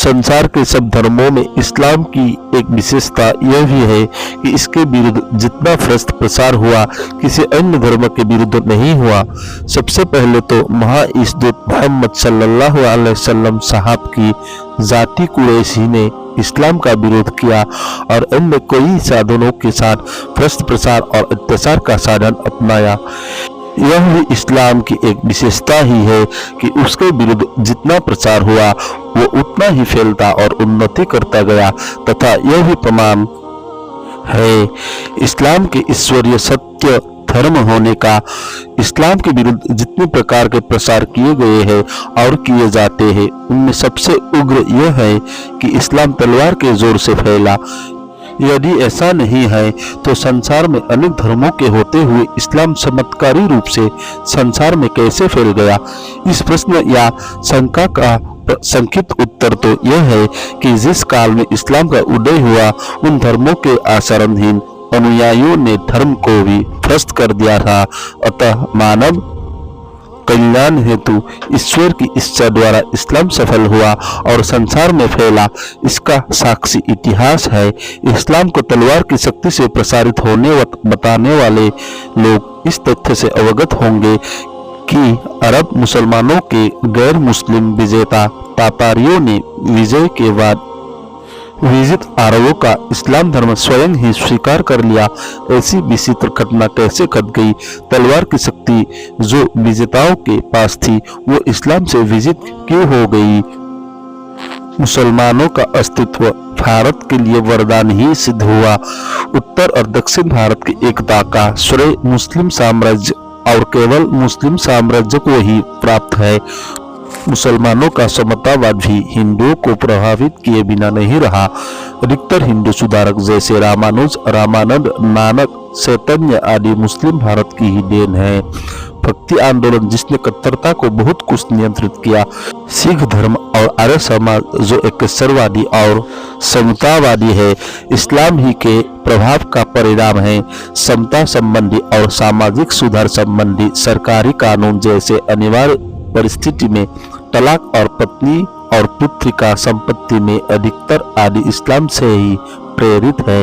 संसार के सब धर्मों में इस्लाम की एक विशेषता यह भी है कि इसके विरुद्ध जितना भ्रष्ट प्रसार हुआ किसी अन्य धर्म के विरुद्ध नहीं हुआ। सबसे पहले तो महाइस्दूत मोहम्मद सल्लल्लाहु अलैहि वसल्लम साहब की जाति कुरैशी ने इस्लाम का विरोध किया और अन्य कई साधनों के साथ भ्रष्ट प्रसार और अत्याचार का साधन अपनाया। यह भी इस्लाम की एक विशेषता ही है कि उसके विरुद्ध जितना प्रचार हुआ वो उतना ही फैलता और उन्नति करता गया, तथा यह भी प्रमाण है इस्लाम के ईश्वरीय सत्य धर्म होने का। इस्लाम के विरुद्ध जितने प्रकार के प्रसार किए गए हैं और किए जाते हैं, उनमें सबसे उग्र यह है कि इस्लाम तलवार के जोर से फैला। यदि ऐसा नहीं है तो संसार में अनेक धर्मों के होते हुए इस्लाम चमत्कारी रूप से संसार में कैसे फैल गया? इस प्रश्न या शंका का संक्षिप्त उत्तर तो यह है कि जिस काल में इस्लाम का उदय हुआ उन धर्मों के आचरणहीन अनुयायियों ने धर्म को भी भ्रष्ट कर दिया था। अतः मानव कल्याण हेतु ईश्वर की इच्छा द्वारा इस्लाम सफल हुआ और संसार में फैला, इसका साक्षी इतिहास है। इस्लाम को तलवार की शक्ति से प्रसारित होने बताने वाले लोग इस तथ्य से अवगत होंगे कि अरब मुसलमानों के गैर मुस्लिम विजेता तातारियों ने विजय के बाद विजित अरबों का इस्लाम धर्म स्वयं ही स्वीकार कर लिया। ऐसी विचित्र घटना कैसे घट गई? तलवार की शक्ति जो विजेताओं के पास थी वो इस्लाम से विजित क्यों हो गई? मुसलमानों का अस्तित्व भारत के लिए वरदान ही सिद्ध हुआ। उत्तर और दक्षिण भारत की एकता का श्रेय मुस्लिम साम्राज्य और केवल मुस्लिम साम्राज्य को ही प्राप्त है। मुसलमानों का समतावाद भी हिंदुओं को प्रभावित किए बिना नहीं रहा। अधिकतर हिंदू सुधारक जैसे रामानुज, रामानंद, नानक, चैतन्य आदि मुस्लिम भारत की ही देन है। भक्ति आंदोलन जिसने कट्टरता को बहुत कुछ नियंत्रित किया। सिख धर्म और आर्य समाज जो एकेश्वरवादी और समतावादी है, इस्लाम ही के प्रभाव का परिणाम है। समता संबंधी और सामाजिक सुधार संबंधी सरकारी कानून जैसे अनिवार्य परिस्थिति में तलाक और पत्नी और पुत्र का संपत्ति में अधिकतर आदि इस्लाम से ही प्रेरित है।